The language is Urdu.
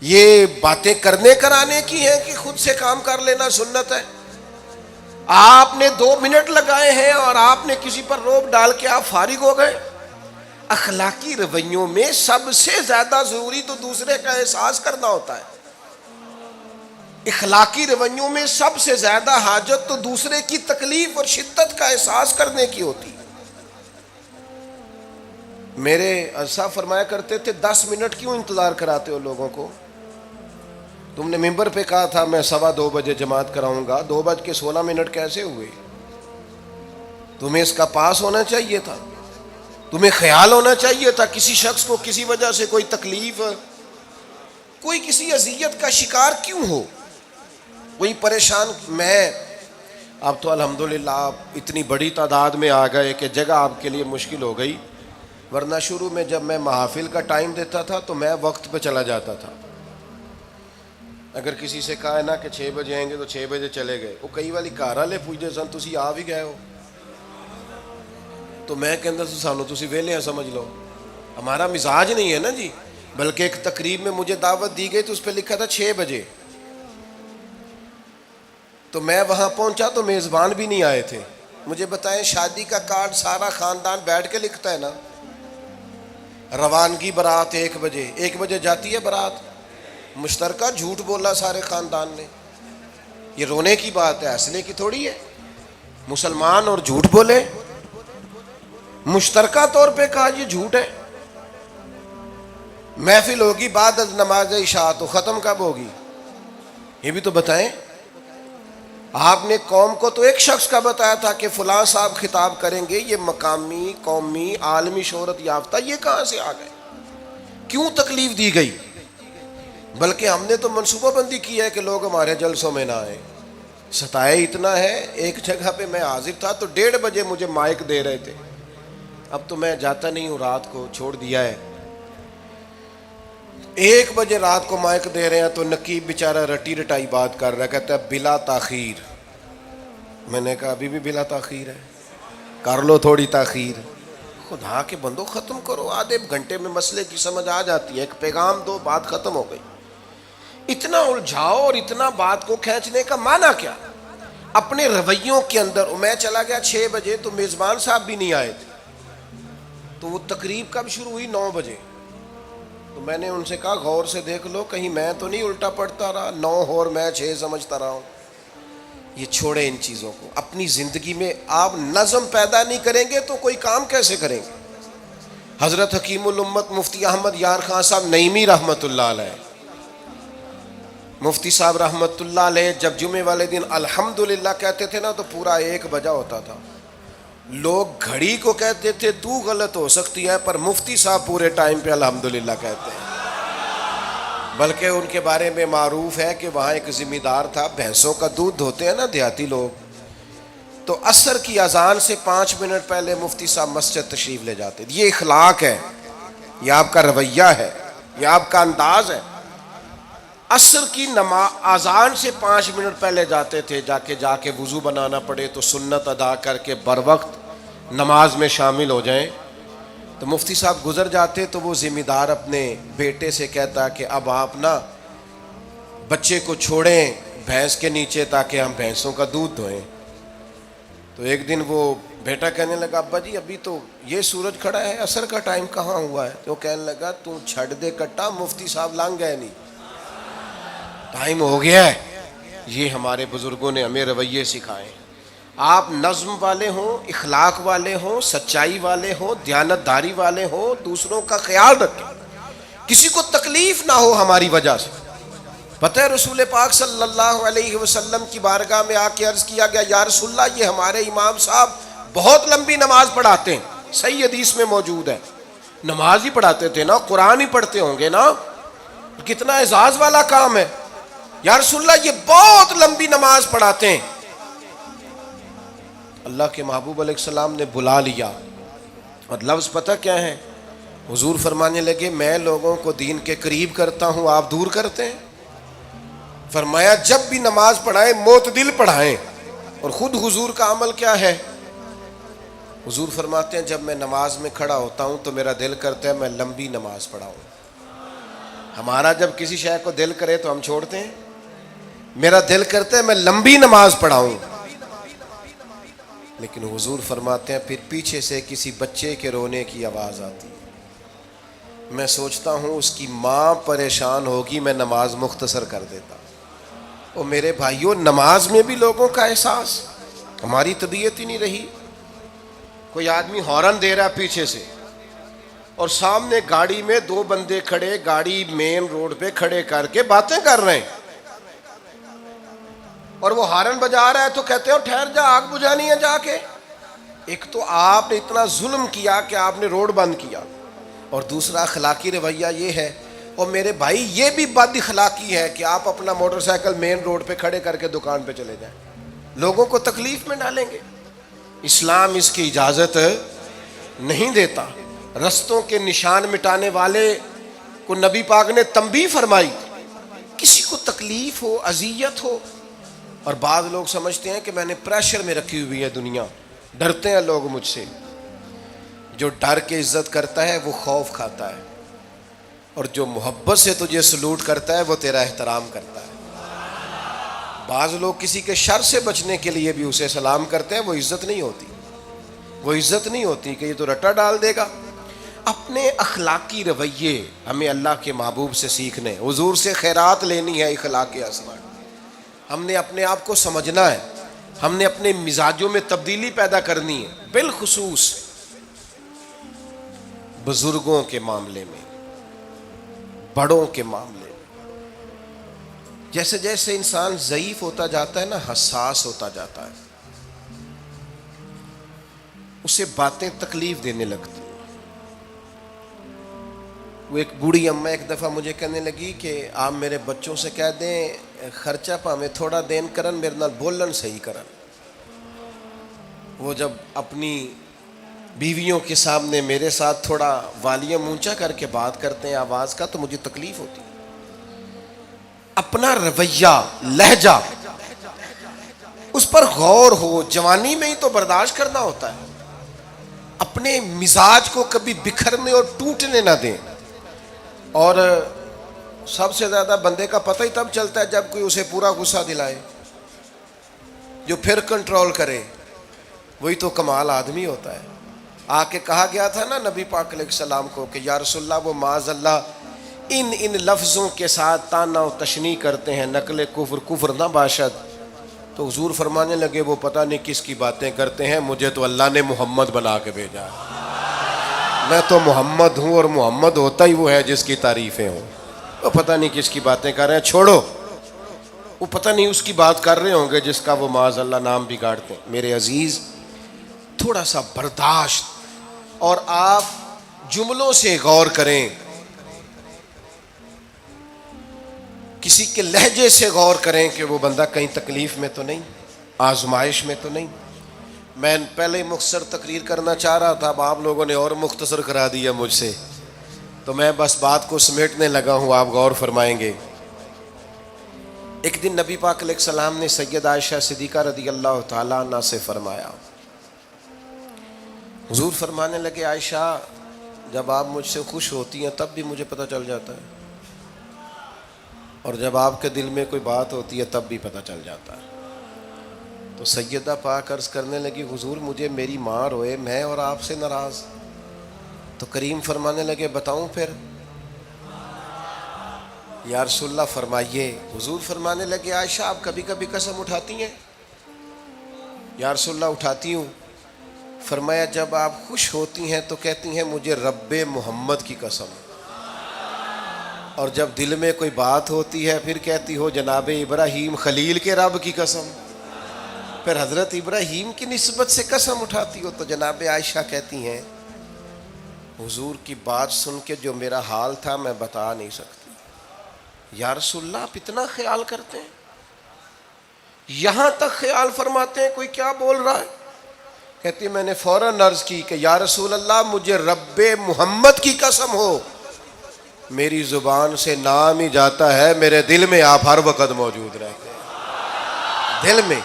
یہ باتیں کرنے کرانے کی ہیں کہ خود سے کام کر لینا سنت ہے؟ آپ نے 2 منٹ لگائے ہیں اور آپ نے کسی پر روب ڈال کے آپ فارغ ہو گئے۔ اخلاقی رویوں میں سب سے زیادہ ضروری تو دوسرے کا احساس کرنا ہوتا ہے۔ اخلاقی رویوں میں سب سے زیادہ حاجت تو دوسرے کی تکلیف اور شدت کا احساس کرنے کی ہوتی ہے۔ میرے صاحب فرمایا کرتے تھے 10 منٹ کیوں انتظار کراتے ہو لوگوں کو؟ تم نے ممبر پہ کہا تھا میں 2:15 بجے جماعت کراؤں گا، 2:16 کیسے ہوئے؟ تمہیں اس کا پاس ہونا چاہیے تھا، تمہیں خیال ہونا چاہیے تھا کسی شخص کو کسی وجہ سے کوئی تکلیف، کوئی کسی اذیت کا شکار کیوں ہو، کوئی پریشان۔ میں اب تو الحمدللہ آپ اتنی بڑی تعداد میں آ گئے کہ جگہ آپ کے لیے مشکل ہو گئی، ورنہ شروع میں جب میں محافل کا ٹائم دیتا تھا تو میں وقت پہ چلا جاتا تھا۔ اگر کسی سے کہا ہے نا کہ 6 بجے آئیں گے تو 6 بجے چلے گئے، وہ کئی والی گھر والے پوچھتے سن تسی آ بھی گئے ہو، تو میں کہتا سانو تسی ویلے ہیں سمجھ لو۔ ہمارا مزاج نہیں ہے نا جی، بلکہ ایک تقریب میں مجھے دعوت دی گئی تو اس پہ لکھا تھا 6 بجے، تو میں وہاں پہنچا تو میزبان بھی نہیں آئے تھے۔ مجھے بتائیں شادی کا کارڈ سارا خاندان بیٹھ کے لکھتا ہے نا، روانگی برات 1 بجے، 1 بجے جاتی ہے برات، مشترکہ جھوٹ بولا سارے خاندان نے۔ یہ رونے کی بات ہے، ہنسنے کی تھوڑی ہے۔ مسلمان اور جھوٹ بولے، مشترکہ طور پہ کہا یہ جھوٹ ہے۔ محفل ہوگی بعد از نماز عشاء، تو ختم کب ہوگی یہ بھی تو بتائیں۔ آپ نے قوم کو تو ایک شخص کا بتایا تھا کہ فلاں صاحب خطاب کریں گے، یہ مقامی، قومی، عالمی شہرت یافتہ، یہ کہاں سے آ گئے؟ کیوں تکلیف دی گئی؟ بلکہ ہم نے تو منصوبہ بندی کی ہے کہ لوگ ہمارے جلسوں میں نہ آئیں۔ ستائے اتنا ہے، ایک جگہ پہ میں حاضر تھا تو 1:30 بجے مجھے مائک دے رہے تھے، اب تو میں جاتا نہیں ہوں، رات کو چھوڑ دیا ہے۔ 1 بجے رات کو مائک دے رہے ہیں تو نقیب بیچارہ رٹی رٹائی بات کر رہا ہے، کہتا ہے بلا تاخیر۔ میں نے کہا ابھی بھی بلا تاخیر ہے، کر لو تھوڑی تاخیر۔ خدا کے بندو ختم کرو، آدھے گھنٹے میں مسئلے کی سمجھ آ جاتی ہے، ایک پیغام دو، بات ختم ہو گئی۔ اتنا الجھاؤ اور اتنا بات کو کھینچنے کا معنی کیا؟ اپنے رویوں کے اندر۔ میں چلا گیا 6 بجے تو میزبان صاحب بھی نہیں آئے تھے، تو وہ تقریب کب شروع ہوئی؟ 9 بجے۔ تو میں نے ان سے کہا غور سے دیکھ لو کہیں میں تو نہیں الٹا پڑتا رہا، 9 اور میں 6 سمجھتا رہا ہوں۔ یہ چھوڑے ان چیزوں کو، اپنی زندگی میں آپ نظم پیدا نہیں کریں گے تو کوئی کام کیسے کریں گے؟ حضرت حکیم الامت مفتی احمد یار خان صاحب نعیمی رحمۃ اللہ علیہ، مفتی صاحب رحمۃ اللہ علیہ جب جمعے والے دن الحمدللہ کہتے تھے نا تو پورا 1 بجا ہوتا تھا۔ لوگ گھڑی کو کہتے تھے تو غلط ہو سکتی ہے، پر مفتی صاحب پورے ٹائم پہ الحمدللہ کہتے ہیں۔ بلکہ ان کے بارے میں معروف ہے کہ وہاں ایک ذمہ دار تھا، بھینسوں کا دودھ دھوتے ہیں نا دیہاتی لوگ، تو عصر کی اذان سے 5 منٹ پہلے مفتی صاحب مسجد تشریف لے جاتے۔ یہ اخلاق ہے، یہ آپ کا رویہ ہے، یہ آپ کا انداز ہے۔ عصر کی اذان سے 5 منٹ پہلے جاتے تھے، جا کے وضو بنانا پڑے تو سنت ادا کر کے بروقت نماز میں شامل ہو جائیں۔ تو مفتی صاحب گزر جاتے تو وہ ذمہ دار اپنے بیٹے سے کہتا کہ اب آپ نا بچے کو چھوڑیں بھینس کے نیچے تاکہ ہم بھینسوں کا دودھ دھوئیں۔ تو ایک دن وہ بیٹا کہنے لگا ابا جی ابھی تو یہ سورج کھڑا ہے، عصر کا ٹائم کہاں ہوا ہے؟ تو کہنے لگا تو چھڑ دے کٹا، مفتی صاحب لنگ گئے نہیں، ٹائم ہو گیا ہے۔ یہ ہمارے بزرگوں نے ہمیں رویے سکھائے۔ آپ نظم والے ہوں، اخلاق والے ہوں، سچائی والے ہوں، دیانت داری والے ہوں، دوسروں کا خیال رکھیں، کسی کو تکلیف نہ ہو ہماری وجہ سے۔ پتہ ہے رسول پاک صلی اللہ علیہ وسلم کی بارگاہ میں آ کے عرض کیا گیا یا رسول اللہ یہ ہمارے امام صاحب بہت لمبی نماز پڑھاتے ہیں، صحیح حدیث میں موجود ہے۔ نماز ہی پڑھاتے تھے نا، قرآن ہی پڑھتے ہوں گے نا، کتنا اعزاز والا کام ہے۔ یا رسول اللہ یہ بہت لمبی نماز پڑھاتے ہیں۔ اللہ کے محبوب علیہ السلام نے بلا لیا، اور لفظ پتہ کیا ہے؟ حضور فرمانے لگے میں لوگوں کو دین کے قریب کرتا ہوں، آپ دور کرتے ہیں۔ فرمایا جب بھی نماز پڑھائیں معتدل پڑھائیں۔ اور خود حضور کا عمل کیا ہے؟ حضور فرماتے ہیں جب میں نماز میں کھڑا ہوتا ہوں تو میرا دل کرتا ہے میں لمبی نماز پڑھاؤں، ہمارا جب کسی شے کو دل کرے تو ہم چھوڑتے ہیں. میرا دل کرتا ہے میں لمبی نماز پڑھاؤں، لیکن حضور فرماتے ہیں پھر پیچھے سے کسی بچے کے رونے کی آواز آتی، میں سوچتا ہوں اس کی ماں پریشان ہوگی، میں نماز مختصر کر دیتا. اور میرے بھائیوں، نماز میں بھی لوگوں کا احساس، ہماری طبیعت ہی نہیں رہی. کوئی آدمی ہارن دے رہا ہے پیچھے سے، اور سامنے گاڑی میں دو بندے کھڑے، گاڑی مین روڈ پہ کھڑے کر کے باتیں کر رہے ہیں، اور وہ ہارن بجا رہا ہے تو کہتے ہیں ٹھہر جا، آگ بجھانی ہے جا کے. ایک تو آپ نے اتنا ظلم کیا کہ آپ نے روڈ بند کیا، اور دوسرا اخلاقی رویہ یہ ہے. اور میرے بھائی یہ بھی بد اخلاقی ہے کہ آپ اپنا موٹر سائیکل مین روڈ پہ کھڑے کر کے دکان پہ چلے جائیں، لوگوں کو تکلیف میں ڈالیں گے. اسلام اس کی اجازت نہیں دیتا. رستوں کے نشان مٹانے والے کو نبی پاک نے تنبیہ فرمائی، کسی کو تکلیف ہو، اذیت ہو. اور بعض لوگ سمجھتے ہیں کہ میں نے پریشر میں رکھی ہوئی ہے دنیا، ڈرتے ہیں لوگ مجھ سے. جو ڈر کے عزت کرتا ہے وہ خوف کھاتا ہے، اور جو محبت سے تجھے سلوٹ کرتا ہے وہ تیرا احترام کرتا ہے. بعض لوگ کسی کے شر سے بچنے کے لیے بھی اسے سلام کرتے ہیں، وہ عزت نہیں ہوتی، وہ عزت نہیں ہوتی کہ یہ تو رٹا ڈال دے گا. اپنے اخلاقی رویے ہمیں اللہ کے محبوب سے سیکھنے، حضور سے خیرات لینی ہے. اخلاق اسما، ہم نے اپنے آپ کو سمجھنا ہے، ہم نے اپنے مزاجوں میں تبدیلی پیدا کرنی ہے، بالخصوص بزرگوں کے معاملے میں، بڑوں کے معاملے میں. جیسے جیسے انسان ضعیف ہوتا جاتا ہے نا، حساس ہوتا جاتا ہے، اسے باتیں تکلیف دینے لگتی. وہ ایک بوڑھی اماں ایک دفعہ مجھے کہنے لگی کہ آپ میرے بچوں سے کہہ دیں خرچہ پامیں تھوڑا دین کرن، میرے نال بولن صحیح کرن. وہ جب اپنی بیویوں کے سامنے میرے ساتھ تھوڑا والیوم اونچا کر کے بات کرتے ہیں آواز کا، تو مجھے تکلیف ہوتی. اپنا رویہ، لہجہ، اس پر غور ہو. جوانی میں ہی تو برداشت کرنا ہوتا ہے. اپنے مزاج کو کبھی بکھرنے اور ٹوٹنے نہ دیں. اور سب سے زیادہ بندے کا پتہ ہی تب چلتا ہے جب کوئی اسے پورا غصہ دلائے، جو پھر کنٹرول کرے، وہی تو کمال آدمی ہوتا ہے. آ کے کہا گیا تھا نا نبی پاک علیہ السلام کو کہ یا رسول اللہ، وہ معاذ اللہ ان لفظوں کے ساتھ تانا و تشنیع کرتے ہیں، نقل کفر، کفر نہ باشد. تو حضور فرمانے لگے وہ پتہ نہیں کس کی باتیں کرتے ہیں، مجھے تو اللہ نے محمد بنا کے بھیجا ہے. میں تو محمد ہوں، اور محمد ہوتا ہی وہ ہے جس کی تعریفیں ہوں. وہ پتہ نہیں کس کی باتیں کر رہے ہیں، چھوڑو. وہ پتہ نہیں اس کی بات کر رہے ہوں گے جس کا وہ معاذ اللہ نام بگاڑتے ہیں. میرے عزیز، تھوڑا سا برداشت، اور آپ جملوں سے غور کریں، کسی کے لہجے سے غور کریں کہ وہ بندہ کہیں تکلیف میں تو نہیں، آزمائش میں تو نہیں. میں پہلے مختصر تقریر کرنا چاہ رہا تھا، اب آپ لوگوں نے اور مختصر کرا دیا مجھ سے، تو میں بس بات کو سمیٹنے لگا ہوں، آپ غور فرمائیں گے. ایک دن نبی پاک علیہ السلام نے سید عائشہ صدیقہ رضی اللہ تعالیٰ عنہ سے فرمایا. حضور فرمانے لگے عائشہ، جب آپ مجھ سے خوش ہوتی ہیں تب بھی مجھے پتہ چل جاتا ہے، اور جب آپ کے دل میں کوئی بات ہوتی ہے تب بھی پتہ چل جاتا ہے. تو سیدہ پاک عرض کرنے لگی حضور مجھے میری ماں روئے، میں اور آپ سے ناراض. تو کریم فرمانے لگے بتاؤں پھر؟ یا رسول اللہ فرمائیے. حضور فرمانے لگے عائشہ آپ کبھی کبھی قسم اٹھاتی ہیں؟ یا رسول اللہ اٹھاتی ہوں. فرمایا جب آپ خوش ہوتی ہیں تو کہتی ہیں مجھے رب محمد کی قسم، اور جب دل میں کوئی بات ہوتی ہے پھر کہتی ہو جناب ابراہیم خلیل کے رب کی قسم. پھر حضرت ابراہیم کی نسبت سے قسم اٹھاتی ہو. تو جناب عائشہ کہتی ہیں حضور کی بات سن کے جو میرا حال تھا میں بتا نہیں سکتی. یا رسول اللہ آپ اتنا خیال کرتے ہیں؟ یہاں تک خیال فرماتے ہیں کوئی کیا بول رہا ہے؟ کہتی میں نے فوراً عرض کی کہ یا رسول اللہ مجھے رب محمد کی قسم ہو، میری زبان سے نام ہی جاتا ہے، میرے دل میں آپ ہر وقت موجود رہتے ہیں، دل میں.